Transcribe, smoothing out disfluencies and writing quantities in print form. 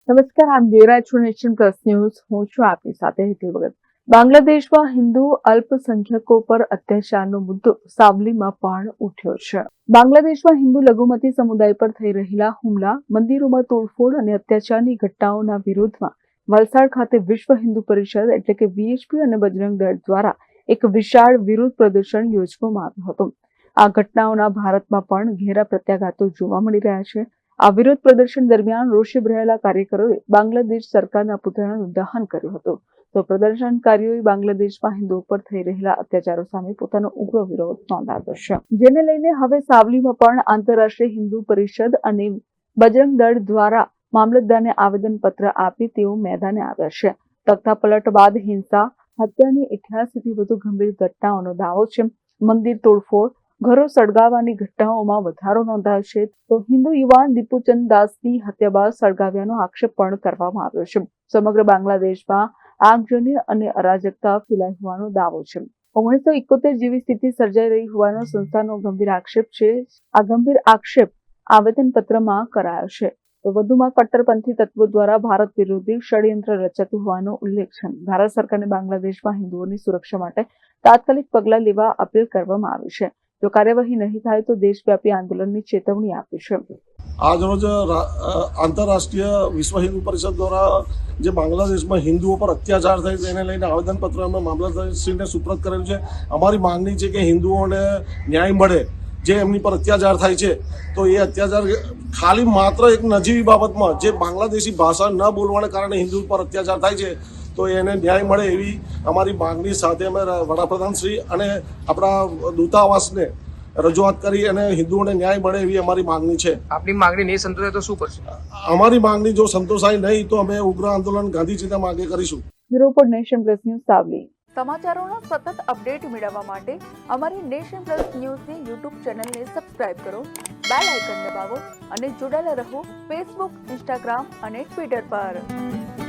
નમસ્કાર, આમ જોઈ છો નેશન પ્લસ ન્યૂઝ. હું છું આપની સાથે હેતલ ભગત. બાંગ્લાદેશમાં હિન્દુ અલ્પસંખ્યકો પર અત્યાચારનો મુદ્દો સાવલીમાં પણ ઉઠ્યો છે. બાંગ્લાદેશમાં હિન્દુ લઘુમતી સમુદાય પર થઈ રહેલા હુમલા, મંદિરોમાં તોડફોડ અને અત્યાચારની ઘટનાઓના વિરોધમાં વલસાડ ખાતે વિશ્વ હિન્દુ પરિષદ એટલે કે VHP અને બજરંગ દળ દ્વારા એક વિશાળ વિરોધ પ્રદર્શન યોજવામાં આવ્યું હતું. આ ઘટનાઓના ભારતમાં પણ ઘેરા પ્રત્યાઘાતો જોવા મળી રહ્યા છે. આ વિરોધ પ્રદર્શન દરમિયાન રોષે ભરાયેલા કાર્યકરોએ બાંગ્લાદેશ સરકારના પુતળાનું દહન કર્યું હતું. તો પ્રદર્શનકારીઓએ બાંગ્લાદેશમાં હિન્દુઓ પર થઈ રહેલા અત્યાચારો સામે પોતાનો ઉગ્ર વિરોધ નોંધાવ્યો છે. જેને લઈને હવે સાવલીમાં પણ આંતરરાષ્ટ્રીય હિન્દુ પરિષદ અને બજરંગ દળ દ્વારા મામલતદારને આવેદનપત્ર આપી તેઓ મેદાને આવ્યા છે. તખ્તાપલટ બાદ હિંસા, હત્યાની 88થી વધુ ગંભીર ઘટનાઓનો દાવો છે. મંદિર તોડફોડ, ઘરો સળગાવવાની ઘટનાઓમાં વધારો નોંધાયો છે. તો હિન્દુ યુવાન દીપુચંદ દાસની હત્યા બાદ સળગાવ્યાનો આક્ષેપ પણ કરવામાં આવ્યો છે. સમગ્ર બાંગ્લાદેશમાં આગજન્ય અને અરાજકતા ફેલાઈ હોવાનો દાવો છે. 1971 જેવી સ્થિતિ સર્જાઈ રહી હોવાનો સંસ્થાનો ગંભીર આક્ષેપ છે. આ ગંભીર આક્ષેપ આવેદનપત્રમાં કરાયો છે. તો વધુમાં કટ્ટરપંથી તત્વો દ્વારા ભારત વિરોધી ષડયંત્ર રચાતું હોવાનો ઉલ્લેખ છે. ભારત સરકારને બાંગ્લાદેશમાં હિન્દુઓની સુરક્ષા માટે તાત્કાલિક પગલાં લેવા અપીલ કરવામાં આવી છે. જો કાર્યવાહી નહીં થાય તો દેશવ્યાપી આંદોલનની ચેતવણી આપી છે. આજરોજ આંતરરાષ્ટ્રીય વિશ્વ હિન્દુ પરિષદ દ્વારા જે બાંગ્લાદેશમાં હિન્દુઓ પર અત્યાચાર થાય તેને લઈને આવેદનપત્ર અમે મામલતદારશ્રીને સુપ્રત કરેલું છે. અમારી માંગણી છે કે હિન્દુઓને ન્યાય મળે. જે એમની પર અત્યાચાર થાય છે તો એ અત્યાચાર ખાલી માત્ર એક નજીવી બાબતમાં જે બાંગ્લાદેશી ભાષા ન બોલવાને કારણે હિન્દુ પર અત્યાચાર થાય છે તો એને ન્યાય મળે એવી અમારી માંગણી સાથે અમે વડાપ્રધાનશ્રી અને આપણા દૂતાવાસને રજૂઆત કરી અને હિન્દુઓને ન્યાય મળે એવી અમારી માંગણી છે. આપની માંગણી નહીં સંતોષાય તો શું કરશે? અમારી માંગણી જો સંતોષાય નહીં તો અમે ઉગ્ર આંદોલન ગાંધીજીના માગે કરીશું. Bureau report, nation plus news, Savli. સમાચારોના સતત અપડેટ મેળવવા માટે અમારી નેશન પ્લસ ન્યૂઝની YouTube ચેનલને સબસ્ક્રાઇબ કરો, બેલ આઇકન દબાવો અને જોડાયેલા રહો Facebook, Instagram અને Twitter પર.